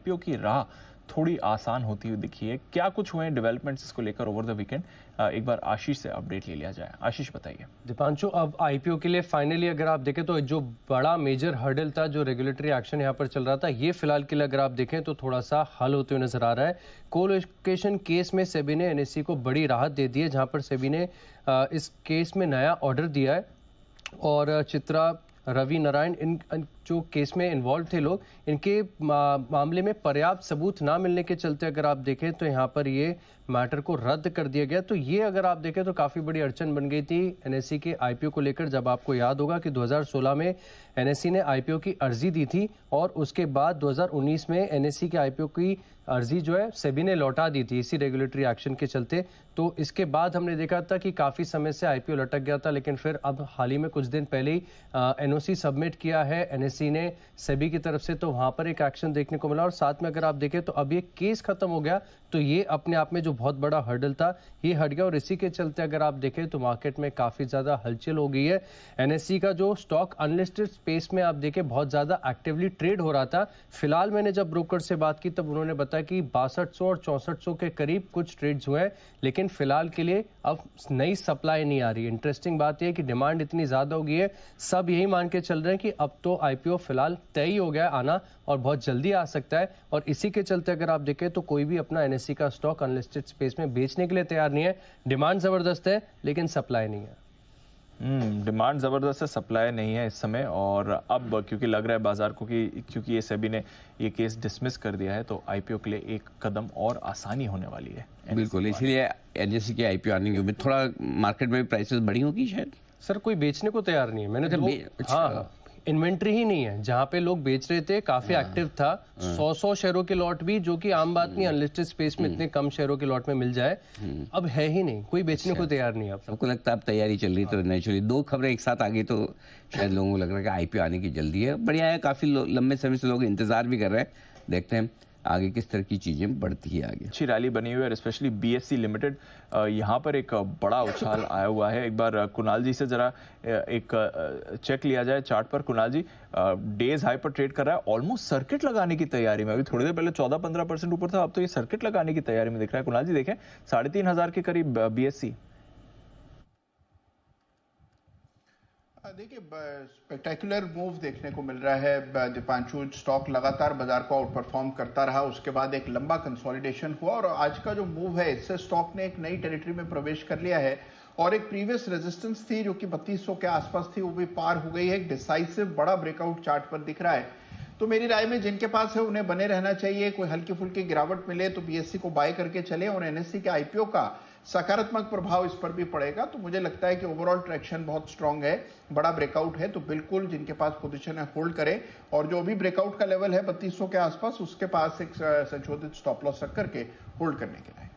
IPO की राह थोड़ी आसान होती हुई दिखी है। क्या कुछ हुए डेवलपमेंट्स इसको लेकर ओवर द वीकेंड? एक बार आशीष से अपडेट ले लिया जाए। आशीष बताइए। दीपांशु, अब आईपीओ के लिए फाइनली अगर आप देखें तो जो बड़ा मेजर हर्डल था, जो रेगुलेटरी एक्शन यहाँ पर चल रहा था, ये फिलहाल के लिए अगर आप देखें तो थोड़ा सा हल होते हुए नजर आ रहा है। कोलोकेशन केस में सेबी ने एनएससी को बड़ी राहत दे दी है, जहां पर सेबी ने इस केस में नया ऑर्डर दिया है और चित्रा, रवि नारायण, इन जो केस में इन्वॉल्व थे लोग, इनके मामले में पर्याप्त सबूत ना मिलने के चलते अगर आप देखें तो यहाँ पर ये मैटर को रद्द कर दिया गया। तो ये अगर आप देखें तो काफ़ी बड़ी अड़चन बन गई थी एनएससी के आईपीओ को लेकर। जब आपको याद होगा कि 2016 में एनएससी ने आईपीओ की अर्जी दी थी और उसके बाद 2019 में एनएससी के आईपीओ की अर्जी जो है सेबी ने लौटा दी थी इसी रेगुलेटरी एक्शन के चलते। तो इसके बाद हमने देखा था कि काफ़ी समय से आईपीओ लटक गया था, लेकिन फिर अब हाल ही में कुछ दिन पहले ही एनओसी सबमिट किया है एनएससी ने सेबी की तरफ से, तो वहां पर एक एक्शन देखने को मिला। और साथ में अगर आप देखें तो अब ये केस खत्म हो गया, तो ये अपने आप में जो बहुत बड़ा हर्डल था ये हट गया। और इसी के चलते अगर आप देखें तो मार्केट में काफी ज्यादा हलचल हो गई है। एनएससी का जो स्टॉक अनलिस्टेड स्पेस में आप देखें बहुत ज्यादा एक्टिवली ट्रेड हो रहा था। फिलहाल मैंने जब ब्रोकर से बात की तब उन्होंने बताया कि 6200 और 6400 के करीब कुछ ट्रेड्स हुए हैं, लेकिन फिलहाल के लिए अब नई सप्लाई नहीं आ रही है। इंटरेस्टिंग बात यह है कि डिमांड इतनी ज्यादा हो गई है, सब यही मान के चल रहे हैं कि अब तो आईपीओ फिलहाल तय ही हो गया है आना और बहुत जल्दी आ सकता है। और इसी के चलते अगर आप देखें तो कोई भी अपना एनएससी का स्टॉक अनलिस्टेड स्पेस में बेचने के लिए तैयार नहीं है। डिमांड जबरदस्त है लेकिन सप्लाई नहीं है। डिमांड ज़बरदस्त है, सप्लाई नहीं है इस समय। और अब क्योंकि लग रहा है बाजार को कि क्योंकि ये सेबी ने ये केस डिसमिस कर दिया है तो आईपीओ के लिए एक कदम और आसानी होने वाली है। बिल्कुल, इसलिए एनएससी के आईपीओ आने की उम्मीद, थोड़ा मार्केट में प्राइसेस बढ़ी होगी शायद। सर कोई बेचने को तैयार नहीं है। मैंने हाँ, इन्वेंट्री ही नहीं है। जहां पे लोग बेच रहे थे काफी एक्टिव था। 100 शेयरों के लॉट भी, जो कि आम बात नहीं अनलिस्टेड स्पेस में इतने कम शेयरों के लॉट में मिल जाए, अब है ही नहीं, कोई बेचने को तैयार नहीं है। अब सबको लगता है अब तैयारी चल रही, तो नेचुरली दो खबरें एक साथ आ गई तो शायद लोगों को लग रहा है कि आईपीओ आने की जल्दी है। बढ़िया है, काफी लंबे समय से लोग इंतजार भी कर रहे हैं। देखते हैं आगे किस तरह की चीजें बढ़ती है आगे। अच्छी रैली बनी हुई है, स्पेशली बीएससी लिमिटेड, यहाँ पर एक बड़ा उछाल आया हुआ है। एक बार कुणाल जी से जरा एक चेक लिया जाए चार्ट पर। कुणाल जी, डेज हाई पर ट्रेड कर रहा है, ऑलमोस्ट सर्किट लगाने की तैयारी में। अभी थोड़ी देर पहले 14-15% ऊपर था, अब तो ये सर्किट लगाने की तैयारी में दिख रहा है। कुणाल जी देखें, 3500 के करीब बीएससी। देखिए, स्पेक्टेकुलर मूव देखने को मिल रहा है दीपांशु। स्टॉक लगातार बाजार को आउट परफॉर्म करता रहा, उसके बाद एक लंबा कंसोलिडेशन हुआ और आज का जो मूव है इससे स्टॉक ने एक नई टेरिटरी में प्रवेश कर लिया है और एक प्रीवियस रेजिस्टेंस थी जो कि 3200 के आसपास थी, वो भी पार हो गई है। एक डिसाइसिव बड़ा ब्रेकआउट चार्ट पर दिख रहा है। तो मेरी राय में जिनके पास है उन्हें बने रहना चाहिए। कोई हल्की फुल्की गिरावट मिले तो बीएससी को बाय करके चले और एनएससी के आईपीओ का सकारात्मक प्रभाव इस पर भी पड़ेगा। तो मुझे लगता है कि ओवरऑल ट्रैक्शन बहुत स्ट्रांग है, बड़ा ब्रेकआउट है, तो बिल्कुल जिनके पास पोजीशन है होल्ड करें। और जो भी ब्रेकआउट का लेवल है 3200 के आसपास, उसके पास एक संशोधित स्टॉप लॉस रख करके होल्ड करने के लिए।